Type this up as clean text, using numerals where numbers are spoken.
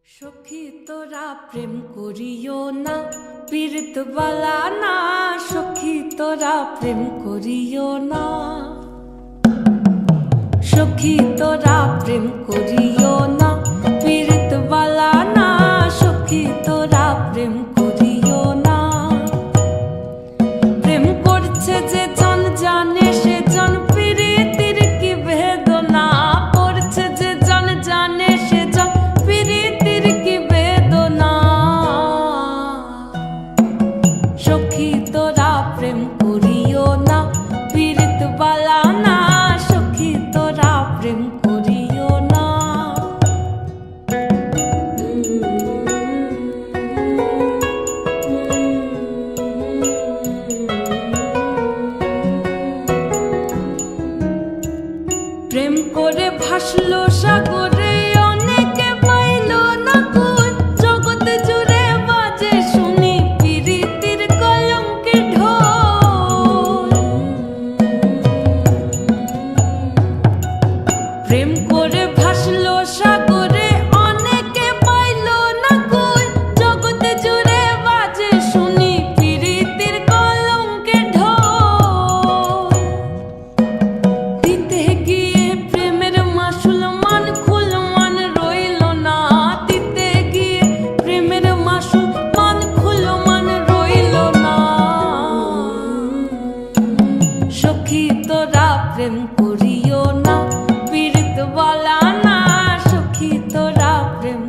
সখী তোরা প্রেম করিও না, পীড়িত বালা না। সখী তোরা প্রেম করিও না, সখী তোরা প্রেম করিও না, পীড়িত বালা না। সখী তোরা প্রেম করিও না। প্রেম করছে যে জন জানে সে জন পীড়িতির কি বেদনা। করছে যে জন জানে সে জন পীড়িতির কি বেদনা। সখী তোরা প্রেম করিও না, পীড়িত বালা না। সখী তোরা প্রেম করিও না। প্রেম করে ভাসলো সাগরে, অনেকে পাইল না কুল। জগৎ জুড়ে বাজে শুনি পীড়িতির কলঙ্কের ঢোল। প্রেম করে ভাসলো সাগরে, অনেকে পাইল না কুল। জগৎ জুড়ে বাজে শুনি পীড়িতির কলঙ্কের ঢোল। দিতে গিয়ে প্রেমের মাসুল মান খুল মান রইল না। দিতে গিয়ে প্রেমের মাসুল মান খুল মান রইল না। সখী তোরা প্রেম করিও না, পীড়িত বালা না। সখী তোরা প্রেম